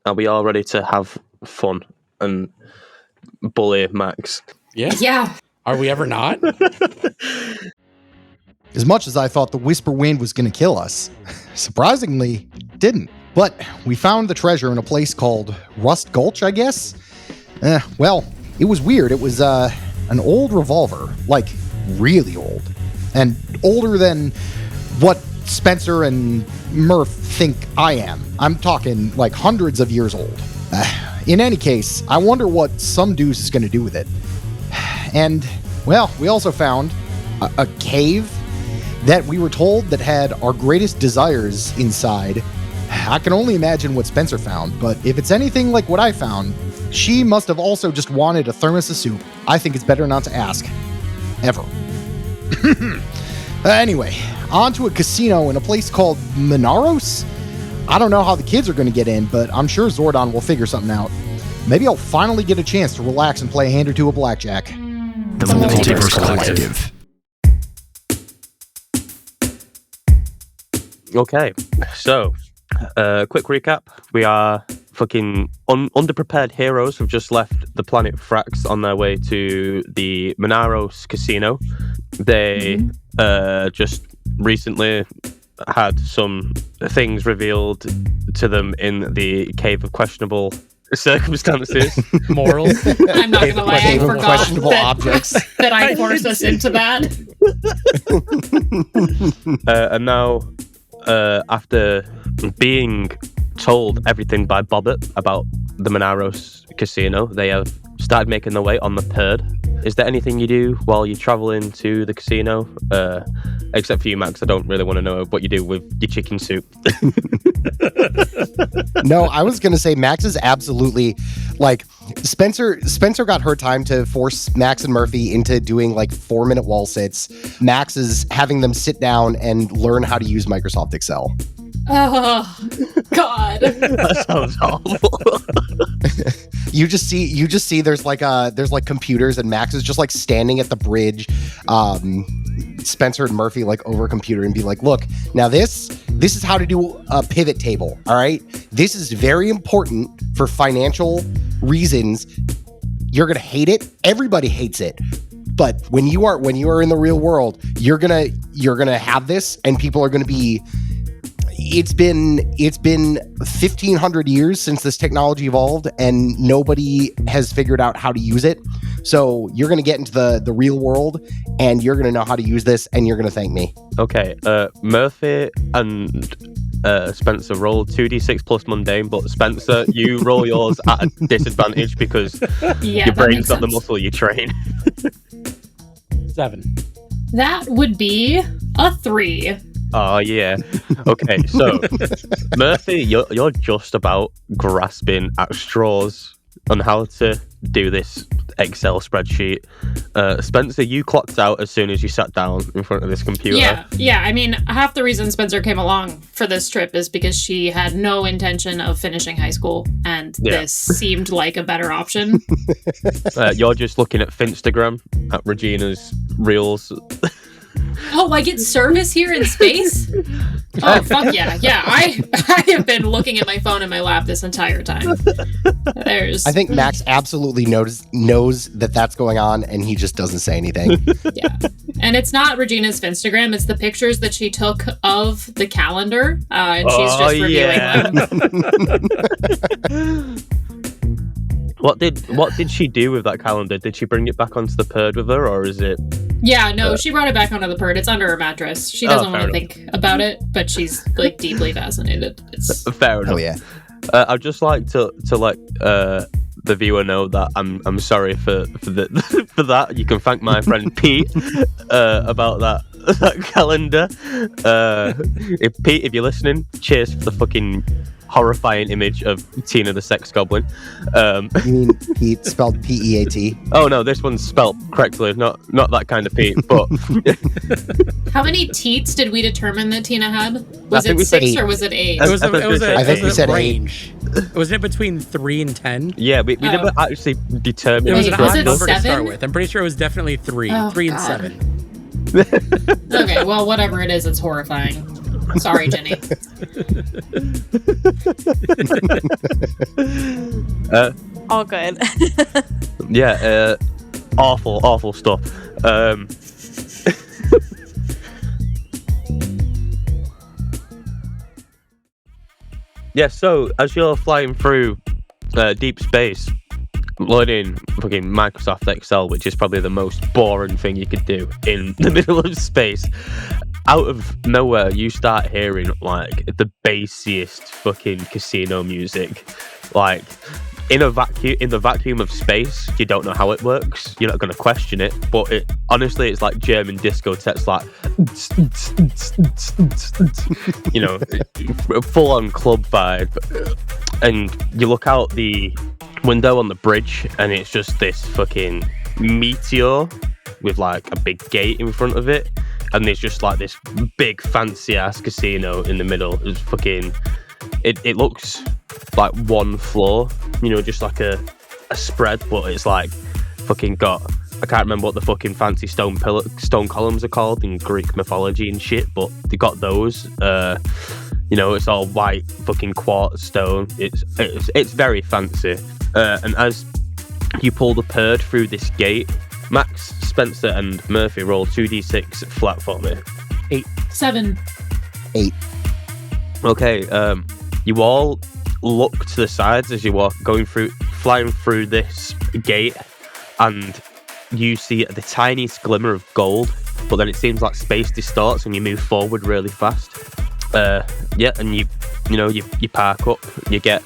Are we all ready to have fun and bully Max? Yeah. Are we ever not? As much as I thought the Whisper Wind was going to kill us, surprisingly, it didn't. But we found the treasure in a place called Rust Gulch, I guess? Well, it was weird. It was an old revolver, like really old. And older than what Spencer and Murph think I am. I'm talking like hundreds of years old. In any case, I wonder what some deuce is going to do with it. And, well, we also found a cave that we were told that had our greatest desires inside. I can only imagine what Spencer found, but if it's anything like what I found, she must have also just wanted a thermos of soup. I think it's better not to ask. Ever. Anyway, on to a casino in a place called Minauros. I don't know how the kids are going to get in, but I'm sure Zordon will figure something out. Maybe I'll finally get a chance to relax and play a hand or two of blackjack. The Multiverse Collective. Okay, so quick recap. We are fucking underprepared heroes who've just left the planet Frax on their way to the Minauros casino. They just recently had some things revealed to them in the Cave of Questionable Circumstances. Morals. I'm not gonna lie, I Cave of forgot questionable objects. that I forced us into that. And now, after being told everything by Bobbert about the Minauros casino, they have started making their way on the Perd. Is there anything you do while you're traveling to the casino? Except for you, Max, I don't really want to know what you do with your chicken soup. No, I was going to say Max is absolutely like Spencer got her time to force Max and Murphy into doing like 4-minute wall sits. Max is having them sit down and learn how to use Microsoft Excel. Oh, God. That sounds awful. You just see there's like computers and Max is just like standing at the bridge. Spencer and Murphy like over a computer and be like, look, now this is how to do a pivot table. All right. This is very important for financial reasons. You're going to hate it. Everybody hates it. But when you are in the real world, you're going to have this and people are going to be. It's been 1,500 years since this technology evolved and nobody has figured out how to use it. So you're going to get into the real world and you're going to know how to use this and you're going to thank me. Okay. Murphy and Spencer roll 2d6 plus mundane, but Spencer, you roll yours at a disadvantage because your brain's not the muscle you train. 7. That would be a 3. Oh, yeah. Okay, so, Murphy, you're just about grasping at straws on how to do this Excel spreadsheet. Spencer, you clocked out as soon as you sat down in front of this computer. Yeah. I mean, half the reason Spencer came along for this trip is because she had no intention of finishing high school, and this seemed like a better option. You're just looking at Finstagram, at Regina's reels. Oh, I get service here in space? Oh, fuck yeah. Yeah, I have been looking at my phone in my lap this entire time. I think Max absolutely knows that that's going on, and he just doesn't say anything. Yeah. And it's not Regina's Finstagram, it's the pictures that she took of the calendar, and she's just reviewing them. What did she do with that calendar? Did she bring it back onto the Perd with her, or is it... Yeah, no, she brought it back onto the Perd. It's under her mattress. She doesn't want to think about it, but she's like deeply fascinated. It's fair enough. Oh yeah. I'd just like to let the viewer know that I'm sorry for that. You can thank my friend Pete about that calendar. Pete, if you're listening, cheers for the fucking horrifying image of Tina the Sex Goblin. You mean Pete spelled P-E-A-T? Oh no, this one's spelled correctly, not that kind of Pete, but... How many teats did we determine that Tina had? Was it 6 or was it 8? It was I think we said range. Was it between 3 and 10? Yeah, we never actually determined. It was an was odd it number to 7? start with. I'm pretty sure it was definitely 3. Oh, 3 and God. 7. Okay, well, whatever it is, it's horrifying. Sorry, Ginny. All good. Yeah, awful stuff. Yeah, so as you're flying through deep space, loading fucking Microsoft Excel, which is probably the most boring thing you could do in the middle of space, out of nowhere you start hearing like the bassiest fucking casino music. Like in the vacuum of space, you don't know how it works. You're not going to question it, but honestly, it's like German discotheques, like you know, full on club vibe. And you look out the window on the bridge, and it's just this fucking meteor with like a big gate in front of it, and there's just like this big fancy ass casino in the middle. It's fucking. It looks like one floor, you know, just like a spread, but it's like fucking got. I can't remember what the fucking fancy stone columns are called in Greek mythology and shit, but they got those. You know, it's all white fucking quartz stone. It's very fancy. And as you pull the perd through this gate, Max, Spencer, and Murphy roll 2d6 flat for me. 7. 8. Okay, you all look to the sides as you are flying through this gate, and you see the tiniest glimmer of gold, but then it seems like space distorts and you move forward really fast. Yeah, and you park up. You get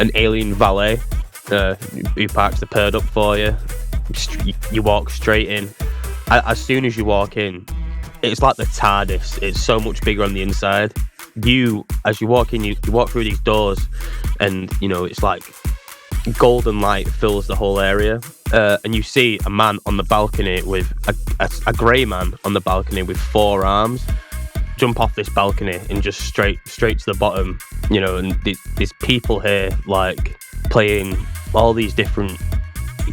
an alien valet who parks the perd up for you. You walk straight in. As soon as you walk in, it's like the TARDIS. It's so much bigger on the inside. As you walk in, you walk through these doors, and you know it's like golden light fills the whole area. And you see a man on the balcony with a grey man on the balcony with 4 arms. Jump off this balcony and just straight to the bottom, you know, and there's people here like playing all these different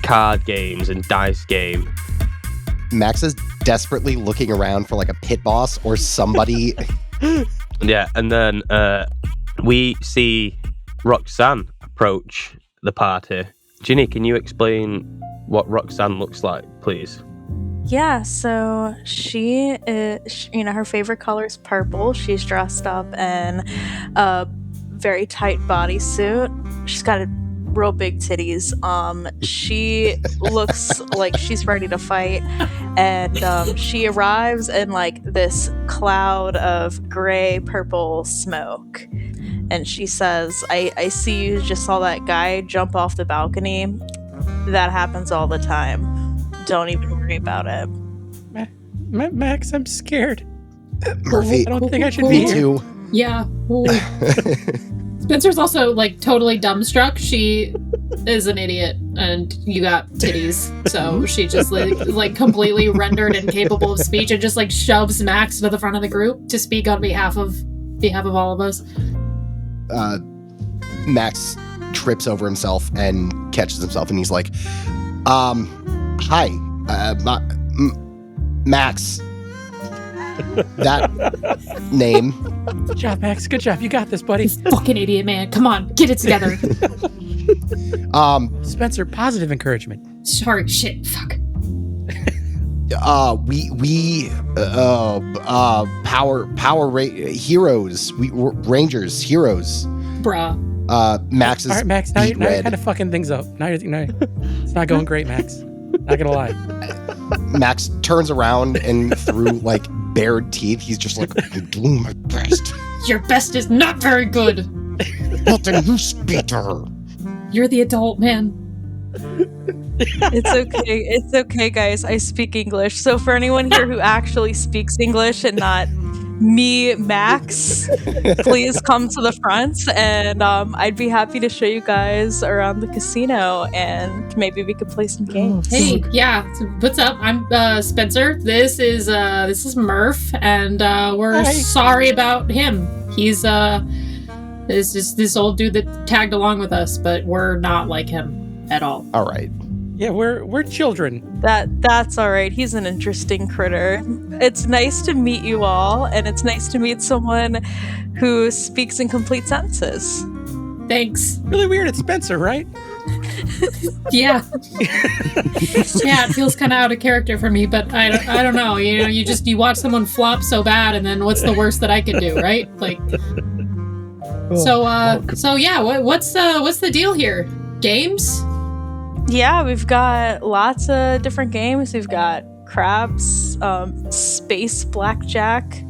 card games and dice game. Max is desperately looking around for like a pit boss or somebody. Yeah, and then we see Roxanne approach the party. Ginny, can you explain what Roxanne looks like, please? Yeah, so she is, her favorite color is purple. She's dressed up in a very tight bodysuit. She's got real big titties. She looks like she's ready to fight, and she arrives in like this cloud of gray purple smoke, and she says, I see you just saw that guy jump off the balcony. That happens all the time. Don't even worry about it. Max, I'm scared. Murphy, I don't think I should be me here. too. Yeah. Spencer's also like totally dumbstruck. She is an idiot, and you got titties, so she just like completely rendered incapable of speech, and just like shoves Max to the front of the group to speak on behalf of all of us. Max trips over himself and catches himself, and he's like, hi, Max. That name. Good job, Max. Good job. You got this, buddy. Fucking idiot, man. Come on, get it together. Spencer, positive encouragement. Sorry, shit, fuck. Heroes. We're Rangers, heroes. Bruh. Max is All right, Max, now you're red. kind of fucking things up. Now it's not going great, Max. Not gonna lie. Max turns around, and through like bared teeth, he's just like, I'm doing my best. Your best is not very good. But then you spitter. You're the adult, man. It's okay. It's okay, guys. I speak English. So for anyone here who actually speaks English and not me, Max, please come to the front, and I'd be happy to show you guys around the casino, and maybe we could play some games. Hey, yeah. So what's up? I'm Spencer. This is Murph, and we're Hi. sorry about him. He's this old dude that tagged along with us, but we're not like him at all. All right. Yeah, we're children. That's all right. He's an interesting critter. It's nice to meet you all, and it's nice to meet someone who speaks in complete sentences. Thanks. Really weird. It's Spencer, right? Yeah. Yeah, it feels kind of out of character for me, but I don't know. You watch someone flop so bad, and then what's the worst that I could do, right? Like. So yeah. What's the deal here? Games? Yeah, we've got lots of different games. We've got craps, space blackjack.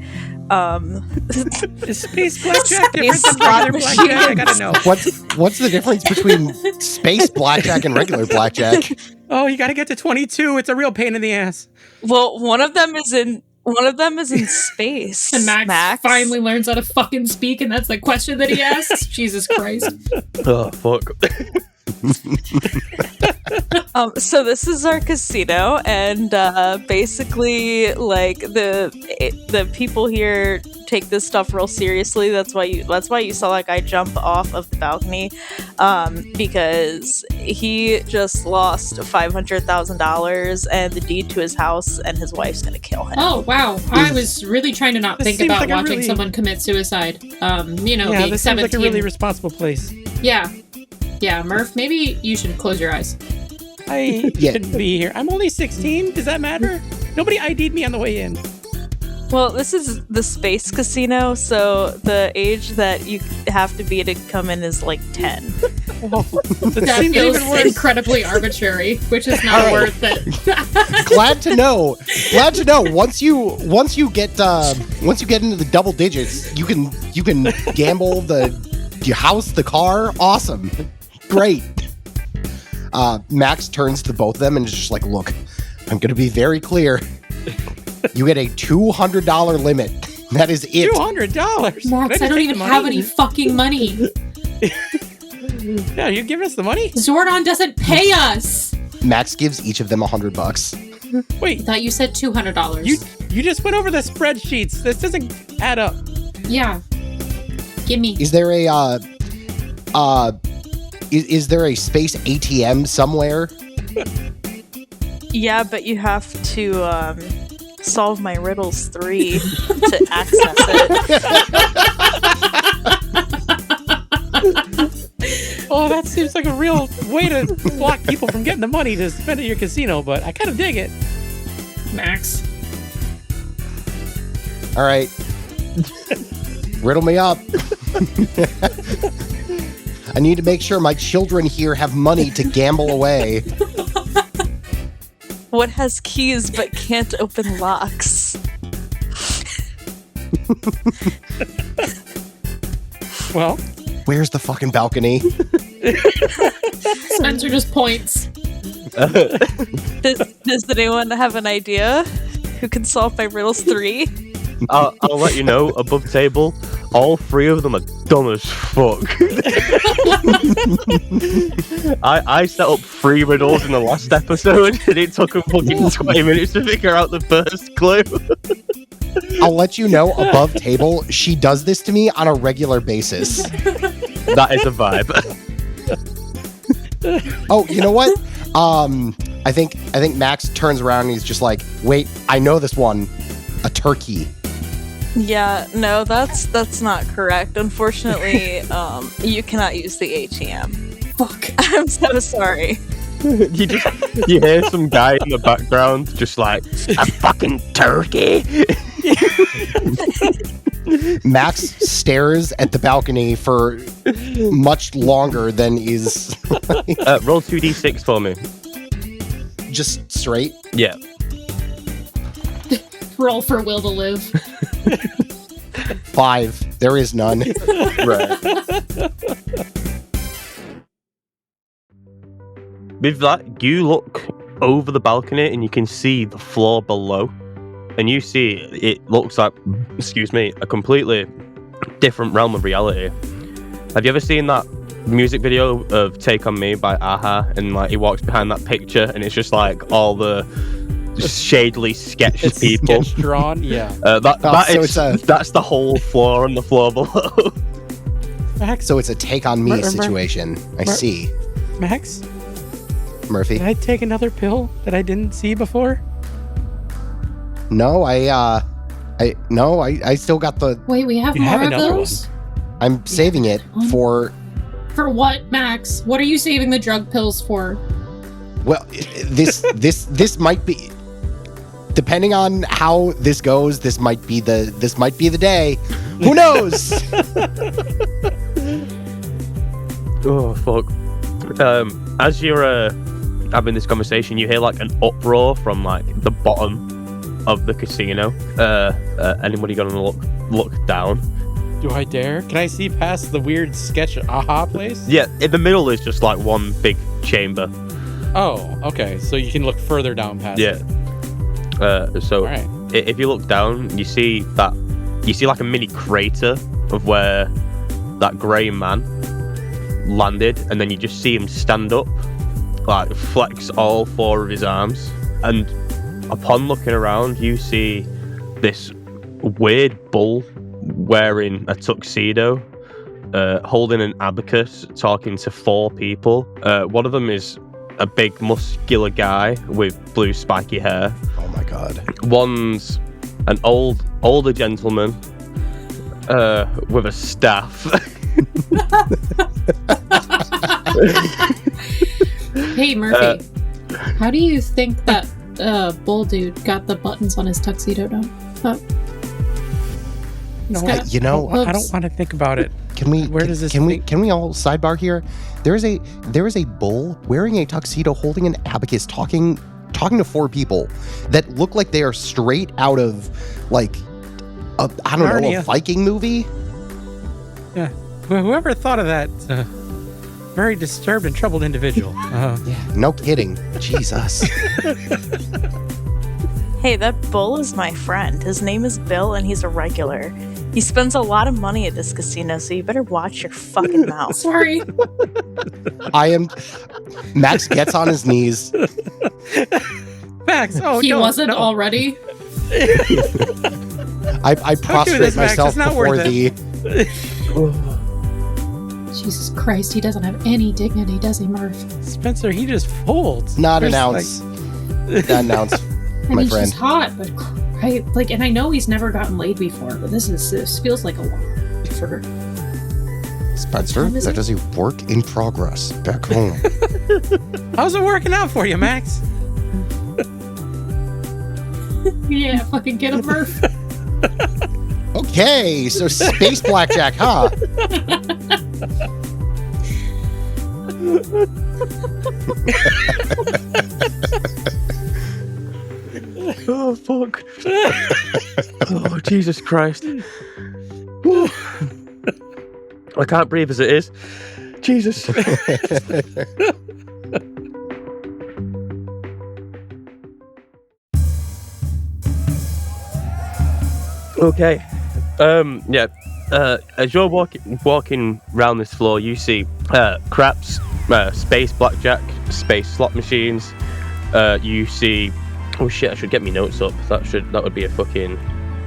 Is space blackjack different Space than regular slot blackjack? I gotta know. What's the difference between space blackjack and regular blackjack? Oh, you gotta get to 22. It's a real pain in the ass. Well, one of them is in space. And Max finally learns how to fucking speak, and that's the question that he asks. Jesus Christ. Oh, fuck. So this is our casino, and basically, like the people here take this stuff real seriously. That's why you saw that guy jump off of the balcony, because he just lost $500,000 and the deed to his house, and his wife's gonna kill him. Oh wow! I was really trying to not think seems about like a watching really- someone commit suicide. Yeah, Being this seems 17. like a really responsible place. Yeah, Murph. Maybe you should close your eyes. I Yeah. shouldn't be here. I'm only 16. Does that matter? Nobody ID'd me on the way in. Well, this is the space casino, so the age that you have to be to come in is like 10. That That seems feels even worse. incredibly arbitrary, which is not All right. worth it. Glad to know. Once you get into the double digits, you can gamble your house, the car. Awesome, great. Max turns to both of them and is just like, "Look, I'm going to be very clear. You get a $200 limit. That is it. $200. Max, I don't even have any fucking money. Yeah, you giving us the money? Zordon doesn't pay us. Max gives each of them $100. I Wait, thought you said $200. you just went over the spreadsheets. This doesn't add up. Yeah. Give me. Is there a is there a space ATM somewhere? Yeah, but you have to solve my Riddles 3 to access it. Oh, that seems like a real way to block people from getting the money to spend at your casino, but I kind of dig it. Max. All right. Riddle me up. I need to make sure my children here have money to gamble away. What has keys but can't open locks? Well, Where's the fucking balcony? Spencer just points. Does anyone have an idea who can solve my Riddles 3? I'll let you know, above table, all three of them are dumb as fuck. I set up 3 riddles in the last episode, and it took them fucking 20 minutes to figure out the first clue. I'll let you know, above table, she does this to me on a regular basis. That is a vibe. Oh, you know what? I think Max turns around and he's just like, wait, I know this one. A turkey. Yeah, no, that's not correct. Unfortunately, you cannot use the ATM. Fuck. I'm so sorry. You hear some guy in the background just like, a fucking turkey. Max stares at the balcony for much longer than is Roll 2d6 for me. just straight. Yeah. Roll for will to live. 5. There is none. Right. With that, you look over the balcony and you can see the floor below. And you see it looks like, a completely different realm of reality. Have you ever seen that music video of Take On Me by Aha? And like he walks behind that picture and it's just like all the shadily sketched it's people. sketch drawn. Yeah. That's the whole floor and the floor below. Max, So it's a take on me Mer- mer- situation. I see. Max, Murphy? Did I take another pill that I didn't see before? No, I still got the. Wait, we have You more have of another those? I'm saving it for. For what, Max? What are you saving the drug pills for? Well, this might be. Depending on how this goes, this might be the day. Who knows? Oh fuck! As you're having this conversation, you hear like an uproar from like the bottom of the casino. Anybody gonna look down? Do I dare? Can I see past the weird sketch aha place? Yeah, in the middle is just like one big chamber. Oh, okay. So you can look further down past Yeah. it. So All right. if you look down, you see like a mini crater of where that grey man landed, and then you just see him stand up, like flex all four of his arms, and upon looking around, you see this weird bull wearing a tuxedo, holding an abacus, talking to four people. One of them is a big muscular guy with blue spiky hair. Oh my god. One's an older gentleman with a staff. Hey, Murphy. How do you think that bull dude got the buttons on his tuxedo done? No, got You know, I don't want to think about it. Can we? Where does this Can we? thing- Can we all sidebar here? There is a bull wearing a tuxedo, holding an abacus, talking to four people that look like they are straight out of like a Narnia. a Viking movie. Yeah. Whoever thought of that, very disturbed and troubled individual. Yeah, no kidding. Jesus. Hey, that bull is my friend. His name is Bill, and he's a regular. He spends a lot of money at this casino, so you better watch your fucking mouth. Sorry. Max gets on his knees. Max, He wasn't already. I prostrate this, Max. myself It's not before worth the. Jesus Christ, he doesn't have any dignity, does he, Murph? Spencer, he just folds. Not There's, announce. Announce, I my mean, friend. she's hot, but and I know he's never gotten laid before, but this feels like a lot for her. Spencer, Time is that it? is a work in progress back home. How's it working out for you, Max? Yeah, fucking get him, Murph. Okay, so space blackjack, huh? Oh fuck! Oh Jesus Christ! I can't breathe as it is. Jesus. Okay. Yeah. As you're walking around this floor, you see craps, space blackjack, space slot machines. You see. Oh shit! I should get me notes up. That would be a fucking.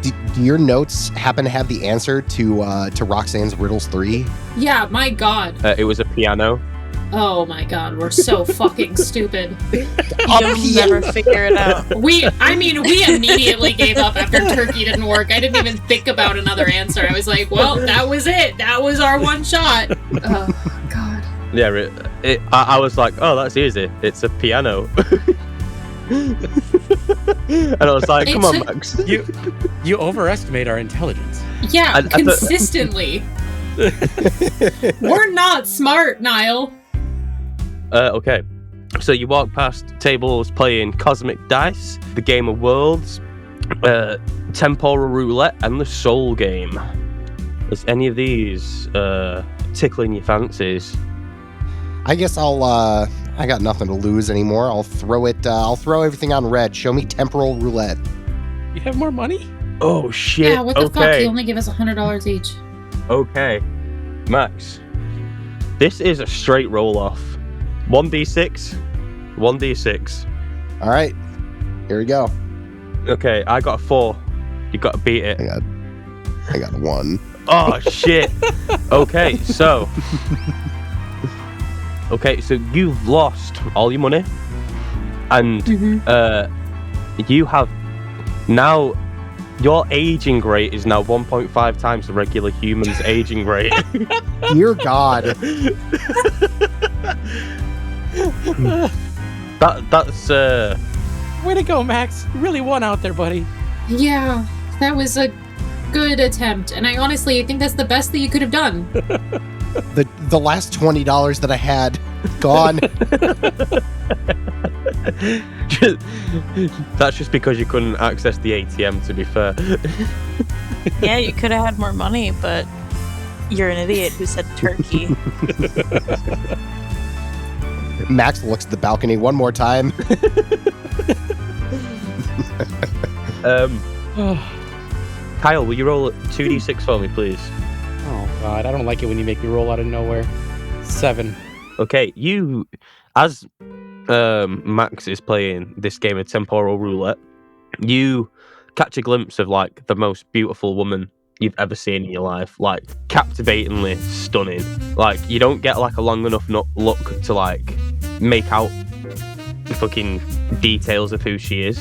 Do your notes happen to have the answer to Roxanne's Riddles 3? Yeah, my God. It was a piano. Oh my God, we're so fucking stupid. You'll never figure it out. We immediately gave up after turkey didn't work. I didn't even think about another answer. I was like, well, that was it. That was our one shot. Oh, God. Yeah, I was like, oh, that's easy. It's a piano. And I was like, come on, Max. You overestimate our intelligence. Yeah, I thought- consistently. We're not smart, Niall. Okay. So you walk past tables playing Cosmic Dice, the Game of Worlds, Temporal Roulette, and the Soul Game. Is any of these tickling your fancies? I guess I got nothing to lose anymore. I'll throw everything on red. Show me temporal roulette. You have more money? Oh shit! Yeah, what the fuck? okay. He only gave us $100 each. Okay, Max. This is a straight roll off. 1d6. 1d6. All right, here we go. Okay, I got a 4. You got to beat it. I got 1. Oh shit. Okay, so Okay, so you've lost all your money, and you have now. Your aging rate is now 1.5 times the regular human's aging rate. Dear God. That's Way to go, Max. You really won out there, buddy. Yeah, that was a good attempt, and I honestly think that's the best that you could have done. The last $20 that I had, gone. That's just because you couldn't access the ATM, to be fair. Yeah, you could have had more money, but you're an idiot who said turkey. Max looks at the balcony one more time. Kyle, will you roll 2d6 for me, please? Oh, God. I don't like it when you make me roll out of nowhere. 7. Okay, you, as Max is playing this game of temporal roulette, you catch a glimpse of like the most beautiful woman you've ever seen in your life, like captivatingly stunning. Like you don't get like a long enough look to like make out the fucking details of who she is,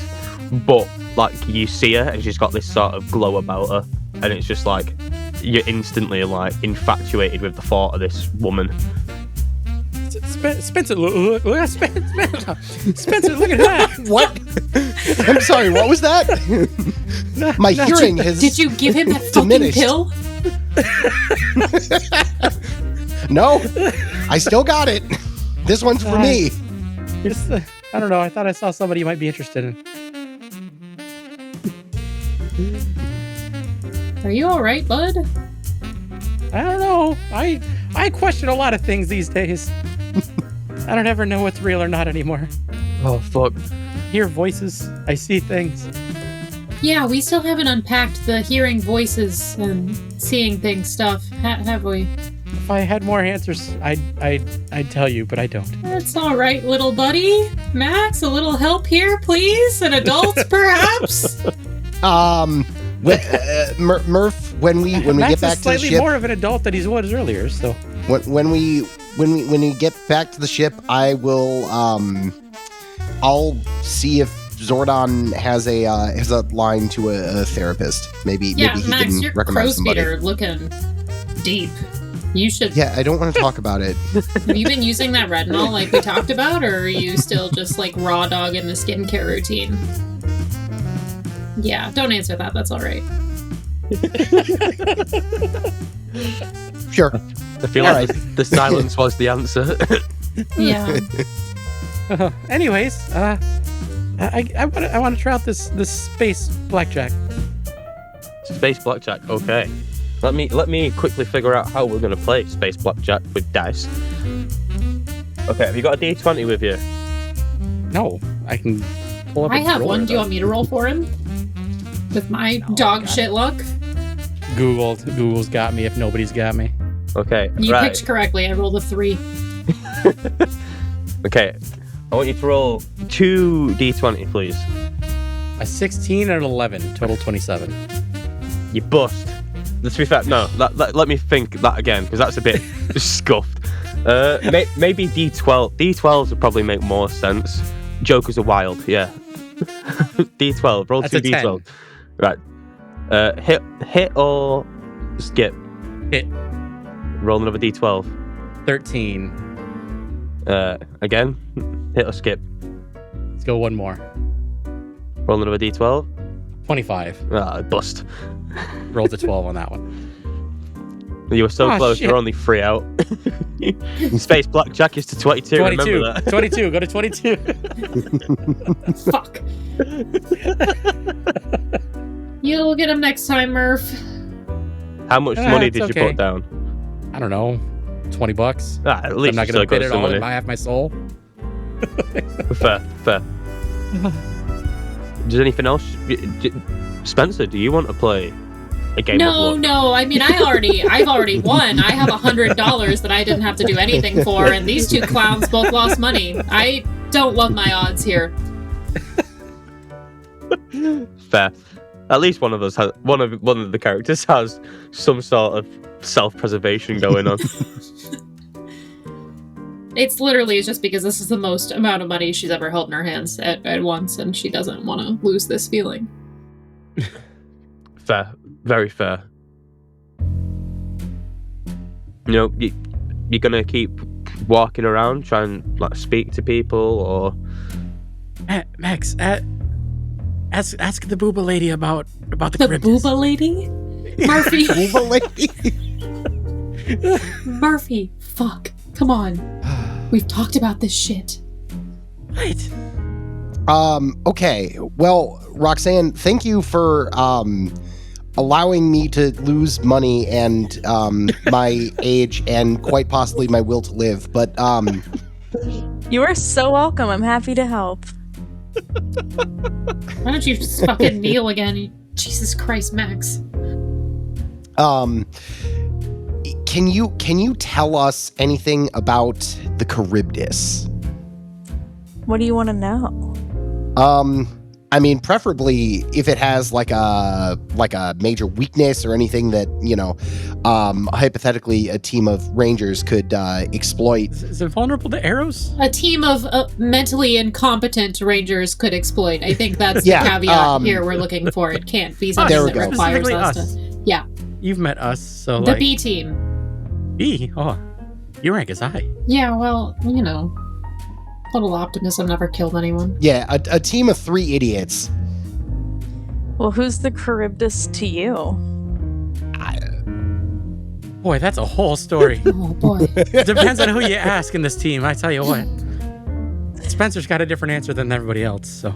but like you see her and she's got this sort of glow about her, and it's just like you're instantly like infatuated with the thought of this woman. Spencer, look at Spencer, look at that. What? I'm sorry, what was that? My hearing has Did you give him that fucking diminished. pill? No, I still got it. This one's for me. I don't know. I thought I saw somebody you might be interested in. Are you all right, bud? I don't know. I question a lot of things these days. I don't ever know what's real or not anymore. Oh fuck. Hear voices. I see things. Yeah, we still haven't unpacked the hearing voices and seeing things stuff, have we? If I had more answers, I'd tell you, but I don't. That's all right, little buddy. Max, a little help here, please? An adult, perhaps? Murph, when we Max get back is to the slightly ship, more of an adult than he was earlier. So when we get back to the ship, I will I'll see if Zordon has a line to a therapist. Maybe he Max, can your recommend crow's feet somebody. are looking deep. You should. Yeah, I don't want to talk about it. Have you been using that retinol like we talked about, or are you still just like raw dog in the skincare routine? Yeah, don't answer that. That's all right. Sure. I feel All like the silence was the answer. Yeah. anyways, I want to try out this space blackjack. Space blackjack. Okay. Let me quickly figure out how we're gonna play space blackjack with dice. Okay, have you got a D20 with you? No, I can pull up. I a have roller, one. Do you though. want me to roll for him? With my dog God. shit luck? Google's got me if nobody's got me. Okay. You right. picked correctly. I rolled a 3. Okay. I want you to roll 2 D20, please. A 16 and an 11, total 27. You bust. To be fair, no. Let me think that again, because that's a bit scuffed. Maybe D12. D12s would probably make more sense. Jokers are wild, yeah. D12. Roll That's 2 a 10. D12. Right. Hit or skip? Hit. Roll another D12. 13. Again, hit or skip? Let's go one more. Roll another D12. 25. Ah, bust. Rolled a 12 on that one. You were so Oh, close. shit. You're only 3 out. Space blackjack is to 22. 22. Remember that. 22. Go to 22. Fuck. You'll get him next time, Murph. How much money it's did okay. you put down? I don't know. $20. Ah, at least I'm not you going still to bid got it some all money. if I have my soul. Fair. Does anything else? Spencer, do you want to play a game of luck? No. I mean, I've already won. I have $100 that I didn't have to do anything for, and these two clowns both lost money. I don't love my odds here. Fair. At least one of us has one of the characters has some sort of self-preservation going on. It's literally just because this is the most amount of money she's ever held in her hands at once, and she doesn't want to lose this feeling. Fair. Very fair. You know, you're going to keep walking around, trying to like, speak to people, or... Max, ask the booba lady about the Charybdis. Booba lady? Murphy. Booba lady? Murphy, fuck. Come on. We've talked about this shit. Right. Okay. Well, Roxanne, thank you for allowing me to lose money and my age and quite possibly my will to live. But You are so welcome. I'm happy to help. Why don't you just fucking kneel again? Jesus Christ, Max. can you tell us anything about the Charybdis? What do you want to know? I mean, preferably if it has like a major weakness or anything that, you know, hypothetically a team of rangers could exploit. Is it vulnerable to arrows? A team of mentally incompetent rangers could exploit. I think that's Yeah, the caveat here we're looking for. It can't be something There we that go. requires Specifically us us. to... Yeah, You've met us, so the like... B team. B? Oh, your rank is high. Yeah, well, you know, total optimism never killed anyone. Yeah, a team of 3 idiots. Well, who's the Charybdis to you? Boy, that's a whole story. Oh boy. Depends on who you ask in this team, I tell you what. Spencer's got a different answer than everybody else, so...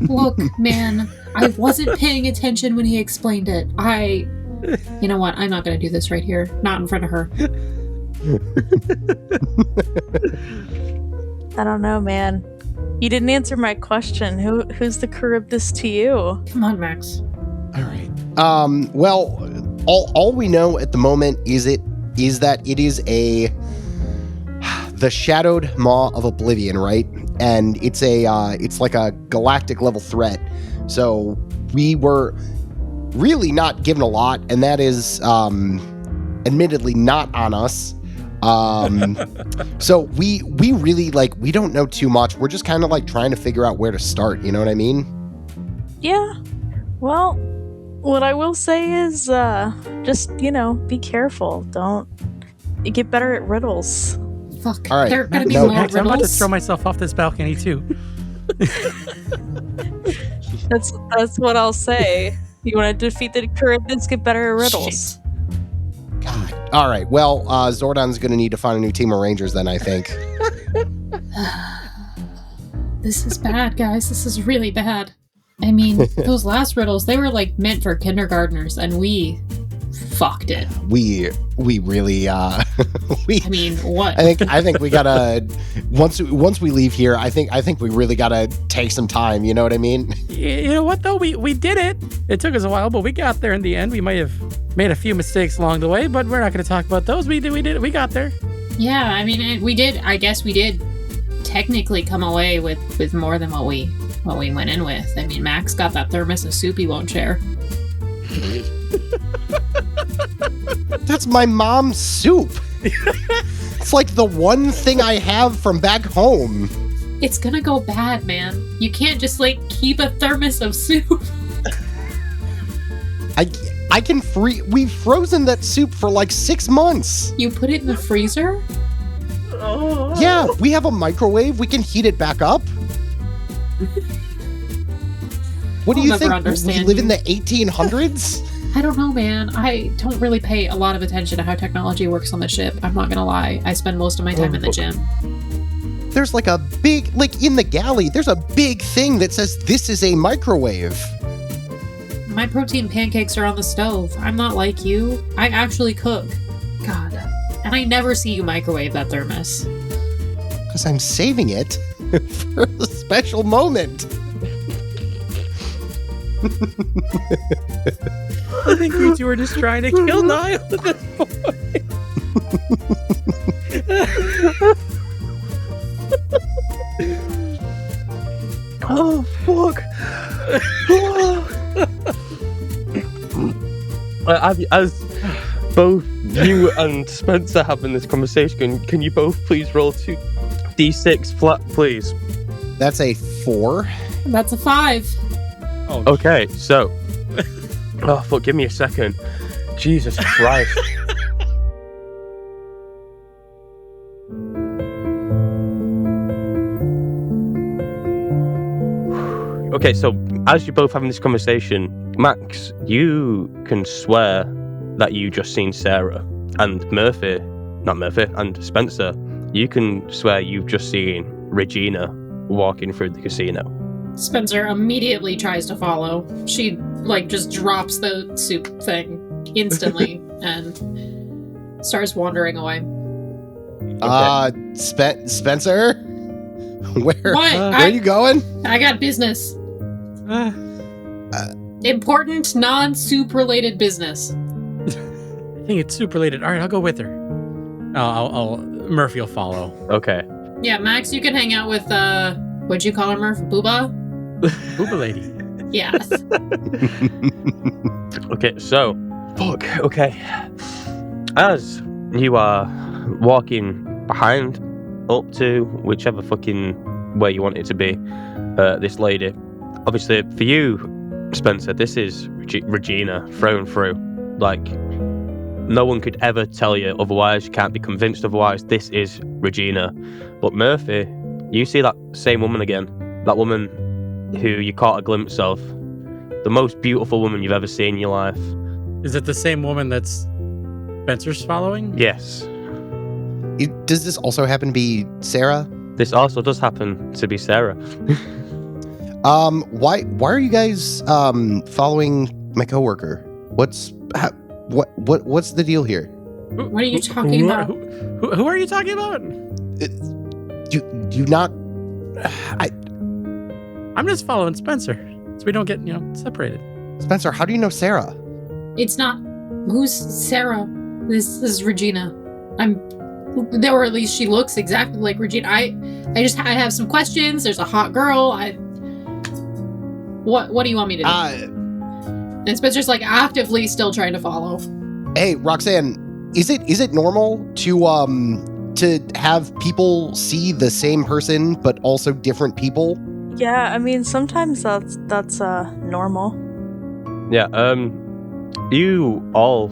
Look, man, I wasn't paying attention when he explained it. You know what? I'm not going to do this right here. Not in front of her. I don't know, man. You didn't answer my question. Who's the Charybdis to you? Come on, Max. All right. Well, all we know at the moment is that it is the Shadowed Maw of Oblivion, right? And it's like a galactic level threat. So we were really not given a lot, and that is admittedly not on us. So we really we don't know too much. We're just kind of like trying to figure out where to start, you know what I mean? Yeah. Well, what I will say is just, you know, be careful. Don't get better at riddles. Fuck. All right. There are going to be No, more Max, I'm about to riddles. throw myself off this balcony, too. That's what I'll say. You want to defeat the Charybdis, get better at riddles. God. All right. Well, Zordon's going to need to find a new team of rangers then, I think. This is bad, guys. This is really bad. I mean, those last riddles, they were like meant for kindergartners, and we fucked it. We really I mean, what? I think we gotta once we leave here. I think we really gotta take some time. You know what I mean? You know what, though? We did it. It took us a while, but we got there in the end. We might have made a few mistakes along the way, but we're not going to talk about those. We did it. We got there. Yeah, I mean, we did. I guess we did technically come away with more than what we went in with. I mean, Max got that thermos of soup he won't share. That's my mom's soup. It's like the one thing I have from back home. It's gonna go bad, man. You can't just keep a thermos of soup. I can we've frozen that soup for 6 months. You put it in the freezer? Yeah, we have a microwave. We can heat it back up. What do I'll you never think? We understand live you. in the 1800s? I don't know, man. I don't really pay a lot of attention to how technology works on the ship. I'm not gonna lie. I spend most of my time in the gym. There's a big, in the galley, there's a big thing that says this is a microwave. My protein pancakes are on the stove. I'm not like you. I actually cook. God. And I never see you microwave that thermos. Because I'm saving it for a special moment. I think you two are just trying to kill Niall at this point. Oh, fuck. As both you and Spencer having this conversation, can you both please roll D6 flat, please. That's a 4. That's a 5. Oh, Okay, so. Oh, fuck, give me a second. Jesus Christ. Okay, so as you're both having this conversation, Max, you can swear that you just seen Sarah, and and Spencer, you can swear you've just seen Regina walking through the casino. Spencer immediately tries to follow. She, just drops the soup thing instantly and starts wandering away. Spencer? Where are you going? I got business. Important non-soup related business. I think it's soup related. All right, I'll go with her. Murphy will follow. Okay. Yeah, Max, you can hang out with, what'd you call her, Murph? Booba? Booba lady. Yes. Okay, so, fuck, okay. As you are walking behind up to whichever fucking way you want it to be, this lady, obviously for you, Spencer, this is Regina thrown through. No one could ever tell you otherwise. You can't be convinced otherwise. This is Regina. But Murphy, you see that same woman again. That woman who you caught a glimpse of. The most beautiful woman you've ever seen in your life. Is it the same woman that's Spencer's following? Yes. Does this also happen to be Sarah? This also does happen to be Sarah. Why are you guys following my coworker? What's the deal here? What are you talking about? Who are you talking about? Do you not? I'm just following Spencer, so we don't get separated. Spencer, how do you know Sarah? It's not. Who's Sarah? This is Regina. Or at least she looks exactly like Regina. I have some questions. There's a hot girl. What do you want me to do? And Spencer's actively still trying to follow. Hey, Roxanne, is it normal to have people see the same person but also different people? Yeah, I mean sometimes that's normal. Yeah, you all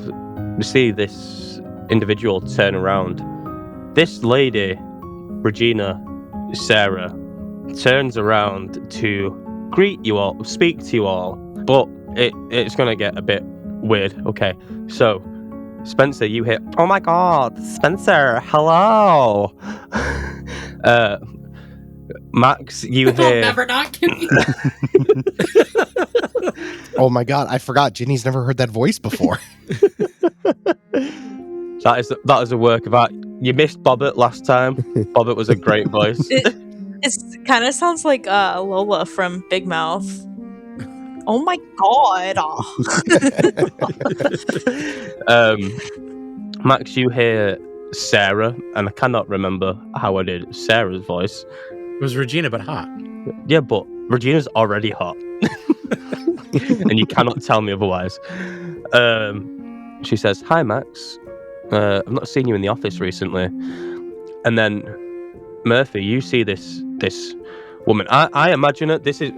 see this individual turn around. This lady, Regina, Sarah, turns around to greet you all, speak to you all, but it's gonna get a bit weird. Okay, so Spencer, you hear, oh my god, Spencer, hello. Max, you hear. They'll never not give me Oh my god, I forgot. Ginny's never heard that voice before. That is a work of art. You missed Bobbert last time. Bobbert was a great voice. It kind of sounds like Lola from Big Mouth. Oh my god. Max, you hear Sarah, and I cannot remember how I did Sarah's voice. It was Regina, but hot. Yeah, but Regina's already hot. And you cannot tell me otherwise. She says, hi, Max. I've not seen you in the office recently. And then, Murphy, you see this woman. I imagine it. This is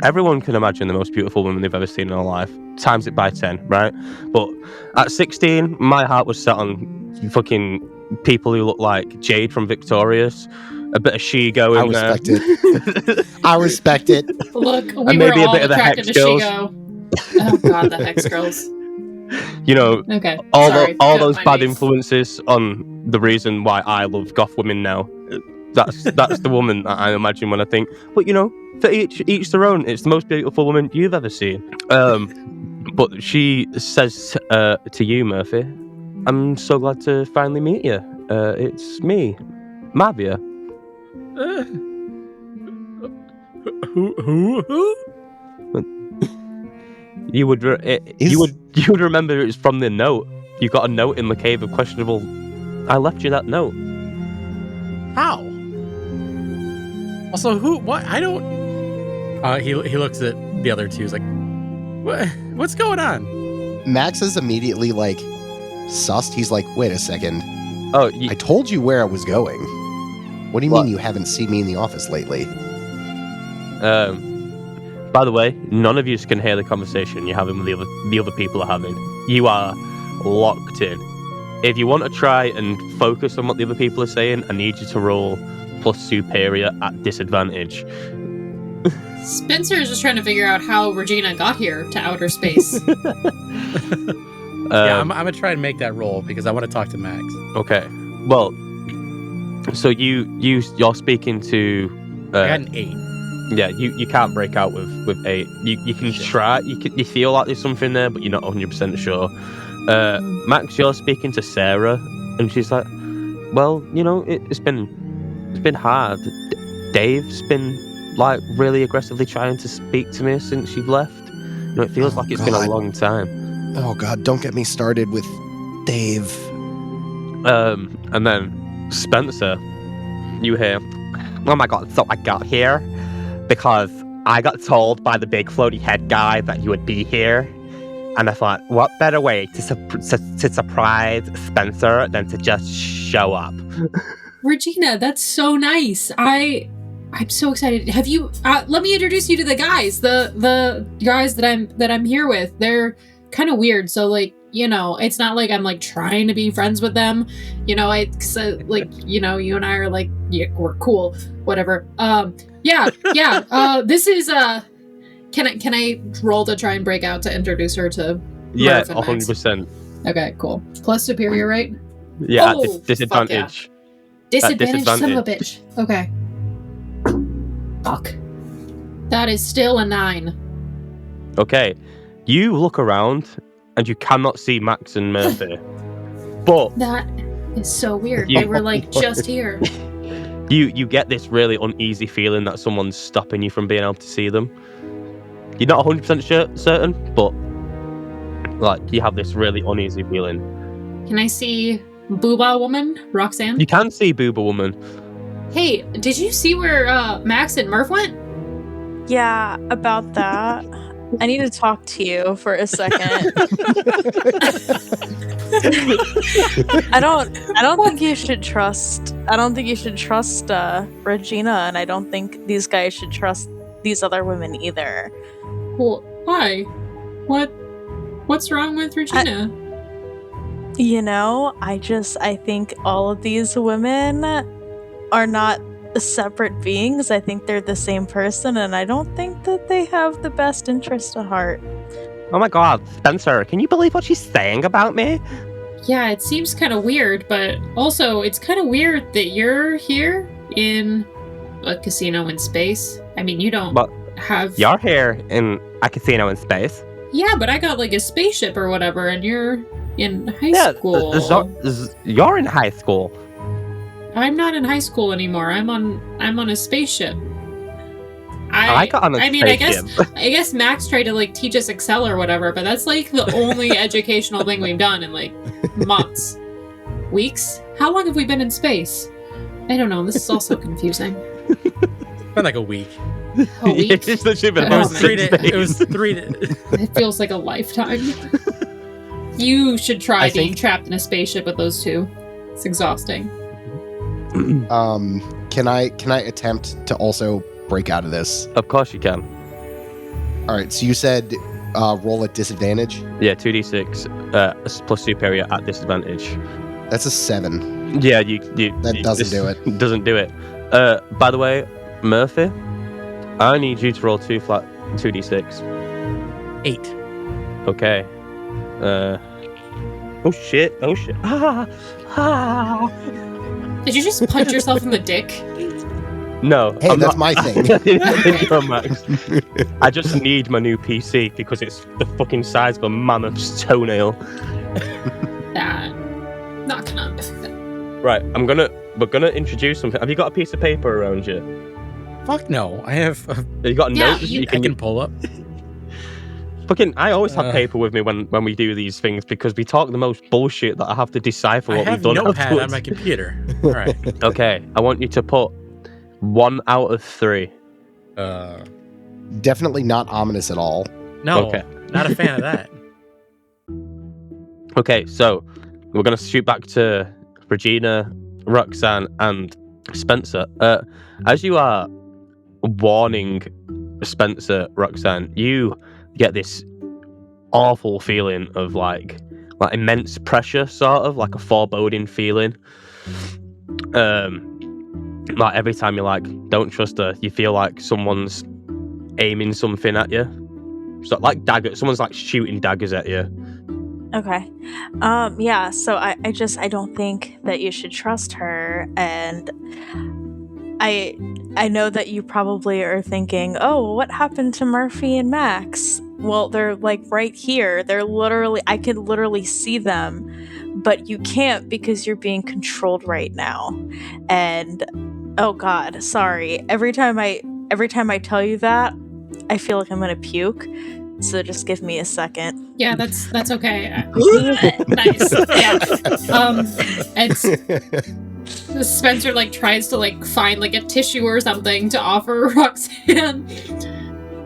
everyone can imagine the most beautiful woman they've ever seen in their life. Times it by 10, right? But at 16, my heart was set on fucking people who look like Jade from Victorious. A bit of Shigo in there. I respect it. I respect it. Look, we And were maybe a all bit of the attracted Hex to Girls. Shigo. Oh god, the Hex Girls. You know, Okay. all sorry. all Got those my bad mates. influences on the reason why I love goth women now. That's the woman that I imagine when I think. But for each their own. It's the most beautiful woman you've ever seen. But she says to you, Murphy, I'm so glad to finally meet you. It's me, Mavia. Who? You would remember it's from the note. You got a note in the cave of questionable. I left you that note. How? Also, who? What? I don't. He looks at the other two. He's like, what's going on? Max is immediately sussed. He's like, wait a second. Oh, I told you where I was going. What do you What? mean you haven't seen me in the office lately? By the way, none of you can hear the conversation you're having with the other people are having. You are locked in. If you want to try and focus on what the other people are saying, I need you to roll plus superior at disadvantage. Spencer is just trying to figure out how Regina got here to outer space. Yeah, I'm gonna try and make that roll because I want to talk to Max. Okay. Well, so you're speaking to. I got an 8. Yeah, you can't break out with 8. You can try. You feel like there's something there, but you're not 100% sure. Max, you're speaking to Sarah, and she's like, "Well, it's been hard. Dave's been like really aggressively trying to speak to me since you've left. It feels like it's been a long time." Oh God, don't get me started with Dave. And then Spencer, you hear, "Oh my God, so I got here because I got told by the big floaty head guy that you would be here. And I thought, what better way to surprise Spencer than to just show up?" Regina, that's so nice. I'm so excited. Have you? Let me introduce you to the guys. The guys that I'm here with. They're kind of weird. So it's not like I'm like trying to be friends with them. You and I are like, yeah, we're cool. Whatever. Yeah. This is Can I roll to try and break out to introduce her to? Yeah, Murph and Max? 100%. Okay, cool. Plus superior, right? Yeah, Oh, at disadvantage. Disadvantage, son of a bitch. Okay. Fuck. That is still a 9. Okay, you look around and you cannot see Max and Murphy, but That is so weird. You- They were like just here. you get this really uneasy feeling that someone's stopping you from being able to see them. You're not 100% certain, but you have this really uneasy feeling. Can I see Booba Woman, Roxanne? You can see Booba Woman. Hey, did you see where Max and Murph went? Yeah, about that. I need to talk to you for a second. I don't think you should trust. I don't think you should trust Regina, and I don't think these guys should trust these other women either. Well, why? What's wrong with Regina? I think all of these women are not separate beings. I think they're the same person, and I don't think that they have the best interest at heart. Oh my God, Spencer, can you believe what she's saying about me? Yeah, it seems kind of weird, but also it's kind of weird that you're here in a casino in space. I mean, you don't But have... You're here in a casino in space. Yeah, but I got like a spaceship or whatever, and you're in high school. You're in high school. I'm not in high school anymore. I'm on a spaceship. I got on a spaceship. I guess Max tried to like teach us Excel or whatever, but that's like the only educational thing we've done in like months, weeks. How long have we been in space? I don't know. This is also confusing. Been like a week. A week? It's literally been Oh, about 6 days. It was 3 days. It feels like a lifetime. You should try I being think- trapped in a spaceship with those two. It's exhausting. Can I attempt to also break out of this? Of course you can. All right, so you said roll at disadvantage. Yeah, 2d6 plus superior at disadvantage. That's a 7. Yeah, you That doesn't do it. Doesn't do it. By the way, Murphy, I need you to roll 2 flat 2d6. 8. Okay. Oh shit. Did you just punch yourself in the dick? No. Hey, I'm that's not- my thing. Intro, Max. I just need my new PC because it's the fucking size of a mammoth's toenail. Not gonna unpack that. Right, we're gonna introduce something. Have you got a piece of paper around you? Fuck no. I have. Have you got a Yeah, note? you- I can pull up. Fucking, I always have paper with me when we do these things because we talk the most bullshit that I have to decipher I what have we've done Notepad afterwards. on my computer. All right. Okay, I want you to put 1 out of 3. Definitely not ominous at all. No. Okay. Not a fan of that. Okay, so we're gonna shoot back to Regina, Roxanne, and Spencer, as you are warning Spencer, Roxanne, you get this awful feeling of like immense pressure, sort of like a foreboding feeling. Like every time you're like, don't trust her, you feel like someone's aiming something at you. So like someone's like shooting daggers at you. Okay. Yeah, so I don't think that you should trust her, and I know that you probably are thinking, oh, what happened to Murphy and Max? Well, they're like right here. I could literally see them, but you can't because you're being controlled right now. And oh God, sorry. Every time I tell you that, I feel like I'm gonna puke. So just give me a second. Yeah, that's okay. Nice. Yeah. And Spencer like tries to like find like a tissue or something to offer Roxanne.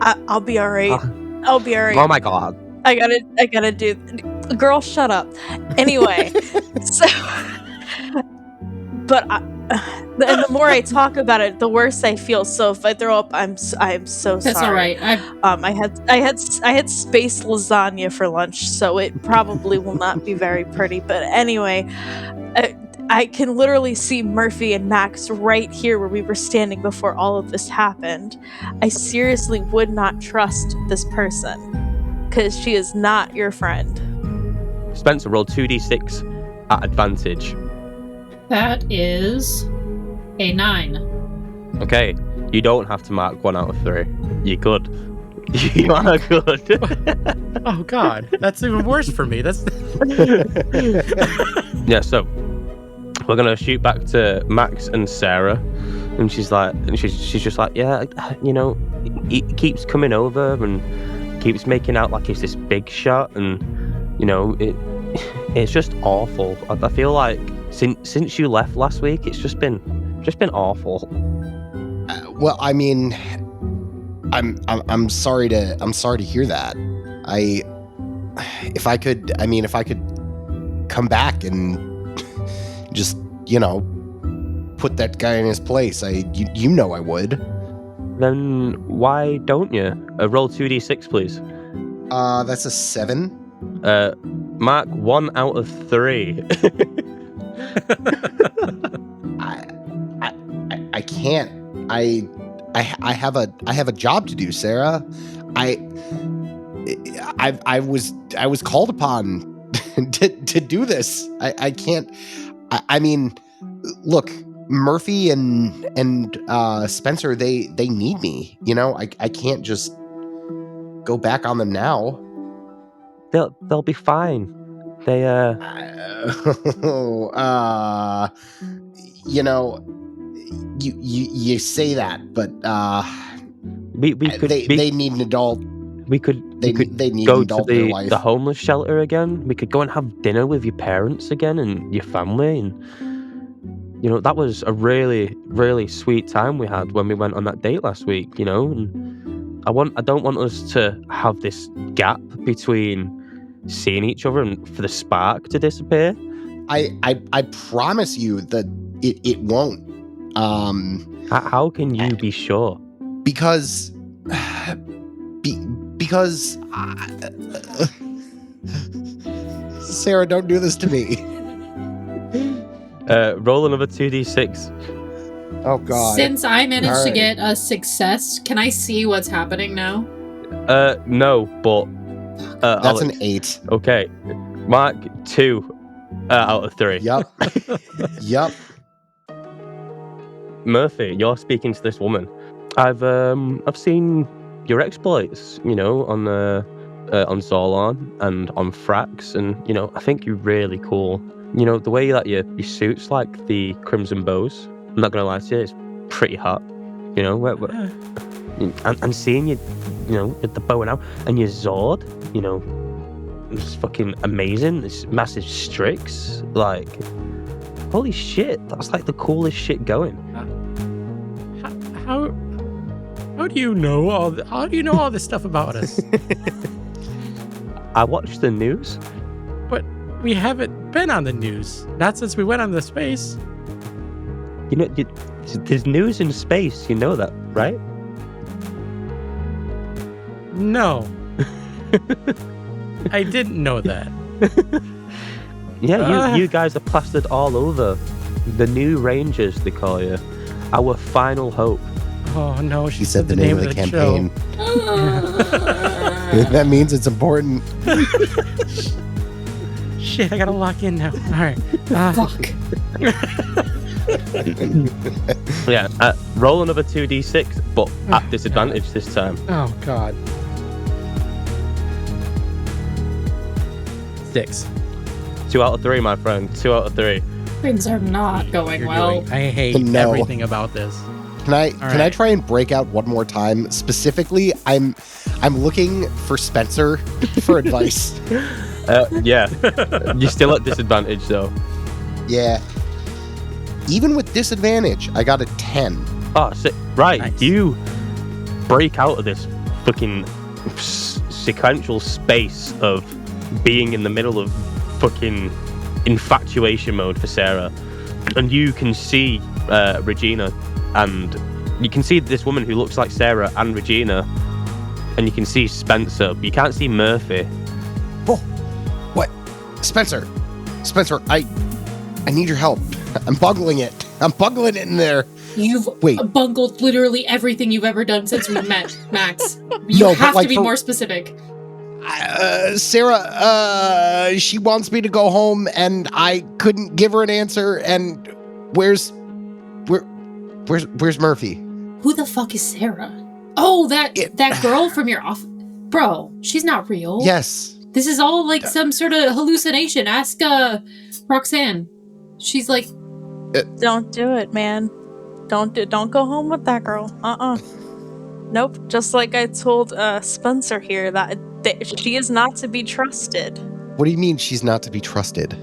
I'll be all right. I'll be all right. Oh my God. I gotta do. Girl, shut up. Anyway, so, but the more I talk about it, the worse I feel. So if I throw up, I'm so sorry. That's all right. I had space lasagna for lunch, so it probably will not be very pretty. But anyway, I can literally see Murphy and Max right here where we were standing before all of this happened. I seriously would not trust this person because she is not your friend. Spencer, roll 2d6 at advantage. That is a 9. Okay, you don't have to mark 1 out of 3. You're good. You are good. Oh God, that's even worse for me. That's Yeah. So we're gonna shoot back to Max and Sarah, and she's just like, yeah, you know, he keeps coming over and keeps making out like he's this big shot, and you know, it's just awful. I feel like since you left last week, it's just been awful. Well, I mean, I'm sorry to hear that. If I could come back and just, you know, put that guy in his place, you know I would. Then why don't you? Roll 2d6, please. That's a 7. Mark 1 out of 3. I can't. I have a job to do, Sarah. I was called upon to do this. I can't. I mean, look, Murphy and Spencer, they need me. You know, I can't just go back on them now. They'll be fine. They you know, you say that, but they need an adult. We could need go an adult to in their life. the homeless shelter again. We could go and have dinner with your parents again and your family, and you know, that was a really, really sweet time we had when we went on that date last week, you know, and I don't want us to have this gap between seeing each other and for the spark to disappear. I promise you that it won't. How can you be sure? Because Sarah, don't do this to me. Roll another 2d6. Oh God. Since I managed to get a success, can I see what's happening now? No, but that's Alex. an 8. Okay, Mark 2 out of 3. Yep. Yep. Murphy, you're speaking to this woman. I've seen your exploits, you know, on Zorlon and on Frax, and you know, I think you're really cool. You know, the way that your suit's like the Crimson Bows. I'm not gonna lie to you, it's pretty hot. You know, and seeing you, you know, with the bow and arrow and your Zord, you know, it's fucking amazing. This massive Strix, like, holy shit, that's like the coolest shit going. How do you know all this stuff about us? I watched the news. But we haven't been on the news. Not since we went on the space. You know, There's news in space. You know that, right? No. I didn't know that. Yeah, you guys are plastered all over. The new Rangers, they call you. Our final hope. Oh no, She said the name of the campaign. That means it's important. Shit, I gotta lock in now. All right. Fuck. Yeah, roll another 2d6, but at disadvantage this time. Oh god. 6. 2 out of 3, my friend. 2 out of 3. Things are not going You're well. doing- I hate No. everything about this. Can I right. try and break out one more time? Specifically, I'm looking for Spencer for advice. Yeah. You're still at disadvantage, though. Yeah. Even with disadvantage, I got a 10. Oh, right. Nice. You break out of this fucking sequential space of being in the middle of fucking infatuation mode for Sarah. And you can see Regina, and you can see this woman who looks like Sarah and Regina, and you can see Spencer, but you can't see Murphy. Oh, what? Spencer, I need your help. I'm bungling it. I'm bungling it in there. You've Wait. bungled literally everything you've ever done since we met, Max. You No, but, have like, to be for- more specific. Sarah, she wants me to go home, and I couldn't give her an answer. And where's Murphy? Who the fuck is Sarah? Oh, that girl from your office. Bro, she's not real. Yes. This is all like some sort of hallucination. Ask Roxanne. She's like, Don't do it, man. Don't go home with that girl. Nope. Just like I told Spencer here that she is not to be trusted. What do you mean she's not to be trusted?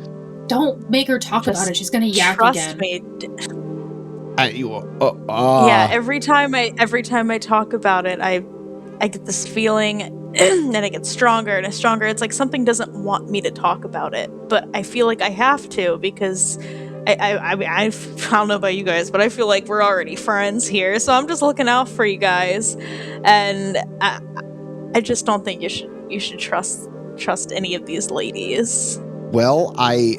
don't make her talk Just about it. She's gonna yak Trust again. me. Yeah, Yeah, every time I talk about it, I get this feeling, and it gets stronger and stronger. It's like something doesn't want me to talk about it, but I feel like I have to because I don't know about you guys, but I feel like we're already friends here. So I'm just looking out for you guys, and I just don't think you should trust any of these ladies. Well, I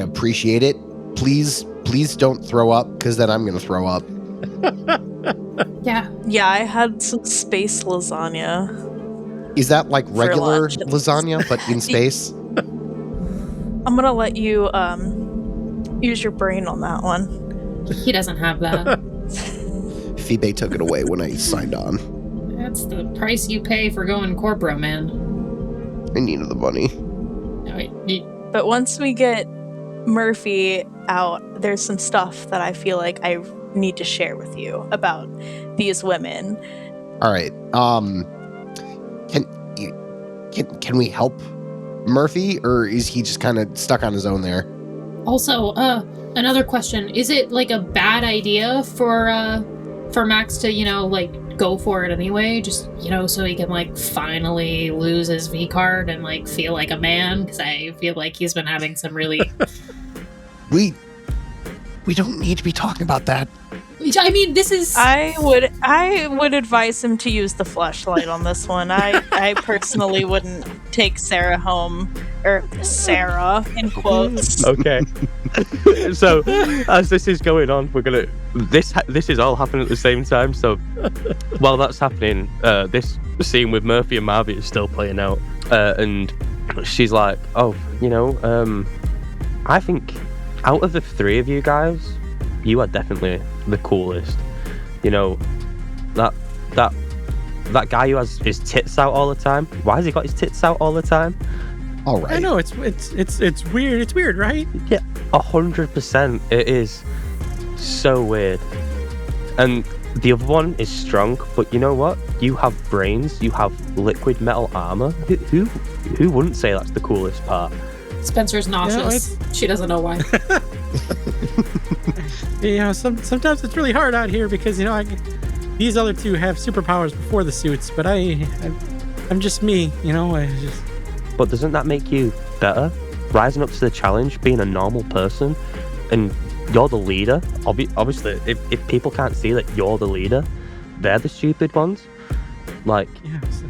appreciate it. Please don't throw up, because then I'm gonna throw up. Yeah. Yeah, I had some space lasagna. Is that like regular lunch. lasagna, but in space? I'm gonna let you use your brain on that one. He doesn't have that. Phoebe took it away when I signed on. That's the price you pay for going corporate, man. I needed the money. No, But once we get Murphy out, there's some stuff that I feel like I need to share with you about these women. All right. Can we help Murphy, or is he just kind of stuck on his own there? Also, another question. Is it like a bad idea for Max to, like go for it anyway? Just, so he can like finally lose his V card and like feel like a man? Because I feel like he's been having some really... We don't need to be talking about that. I mean, this is... I would advise him to use the fleshlight on this one. I personally wouldn't take Sarah home, or Sarah in quotes. Okay. So, as this is going on, we're gonna. This is all happening at the same time. So, while that's happening, this scene with Murphy and Marvy is still playing out, and she's like, "Oh, I think out of the three of you guys, you are definitely the coolest. That guy who has his tits out all the time. Why has he got his tits out all the time? All right. I know it's weird. It's weird, right? Yeah, 100%. It is so weird. And the other one is strong, but you know what? You have brains. You have liquid metal armor. Who wouldn't say that's the coolest part? Spencer's nauseous. She doesn't know why. Sometimes it's really hard out here because these other two have superpowers before the suits, but I'm just me. But doesn't that make you better? Rising up to the challenge, being a normal person, and you're the leader. Obviously, if people can't see that you're the leader, they're the stupid ones. Like,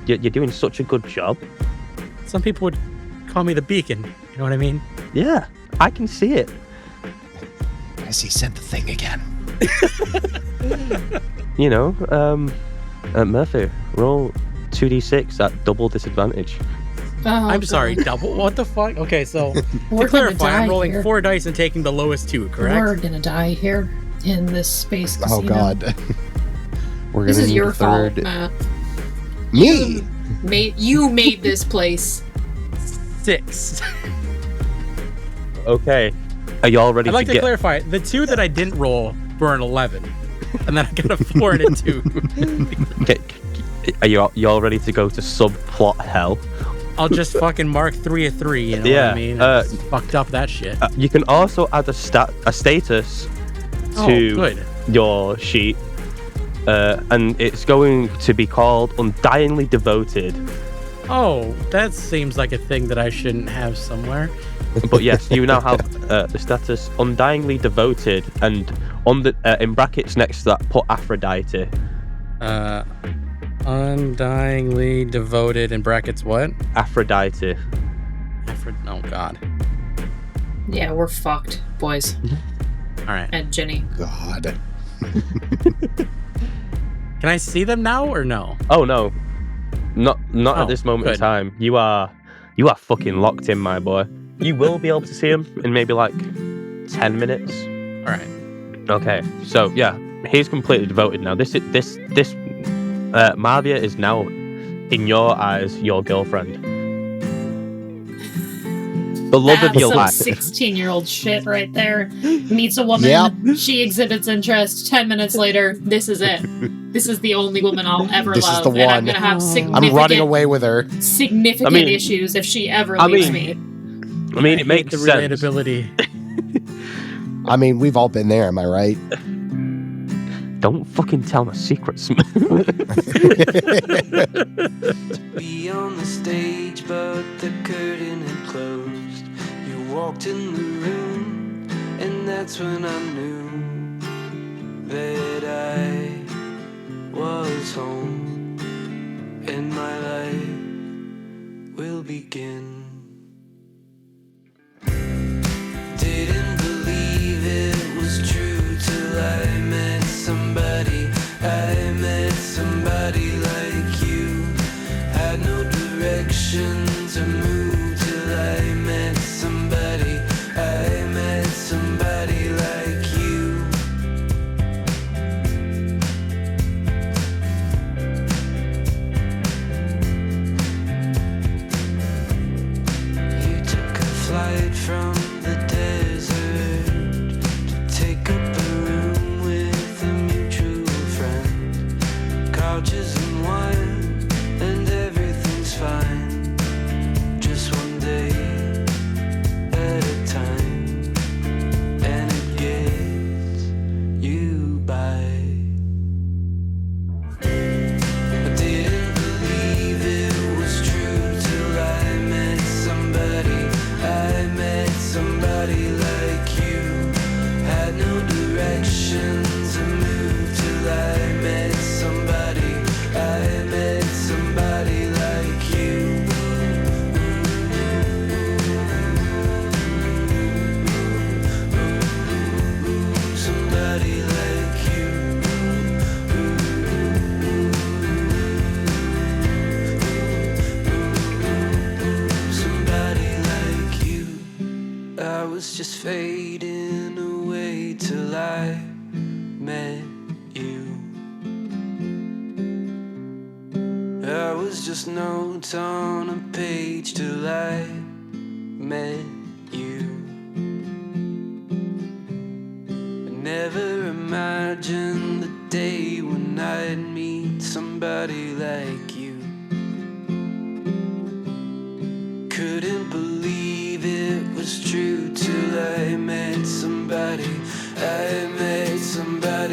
you're doing such a good job. Some people would call me the beacon. You know what I mean? Yeah, I can see it. As he sent the thing again. You know, Murphy, roll 2d6 at double disadvantage. Oh, I'm sorry, double? What the fuck? Okay, so We're to clarify, gonna I'm die rolling here. 4 dice and taking the lowest 2, correct? We're gonna die here in this space casino. Oh God. We're This gonna is need your a third. fault, Matt. Me. You made this place. 6. Okay, are y'all ready I'd like to get... clarify, the 2 that I didn't roll were an 11. And then I got a 4 and a 2. Okay, are y'all ready to go to subplot hell? I'll just fucking mark 3 of 3, you know what I mean? I just fucked up that shit. You can also add a status to good. your sheet, and it's going to be called Undyingly Devoted. Oh, that seems like a thing that I shouldn't have somewhere. But yes, you now have the status Undyingly Devoted, and on the in brackets next to that, put Aphrodite. Undyingly devoted in brackets what? Aphrodite. Oh God. Yeah, we're fucked, boys. All right. And Ginny. God. Can I see them now or no? Oh no, not Oh, at this moment in good. time. You are fucking locked in, my boy. You will be able to see him in maybe like 10 minutes. All right. Okay, so yeah, he's completely devoted now. This Marvia is now, in your eyes, your girlfriend. The love of That's your some life. 16-year-old shit right there. Meets a woman. Yep. She exhibits interest. 10 minutes later, this is it. This is the only woman I'll ever This is love. the And I'm one. gonna have significant, I'm running away with her. significant issues if she ever leaves me. I mean, it makes the sense. relatability. I mean, we've all been there, am I right? Don't fucking tell my secrets. Be on the stage, but the curtain had closed. You walked in the room, and that's when I knew that I was home, and my life will begin. Didn't believe it was true till I met somebody. I met somebody like you. Had no direction to move till I met somebody. I met somebody like you. You took a flight from the desert to take up a room with a mutual friend. Couches and wine, and everything's fine. Just one day at a time, and it gets you by. I didn't believe it was true till I met somebody. I met somebody like you. Had no direction to move till I met somebody. I met somebody like you. Somebody like you. Somebody like you. I was just fading away till I met you. I was just notes on a page till I met you. I never imagined the day when I'd meet somebody like you. Couldn't believe it was true till I met somebody. I met somebody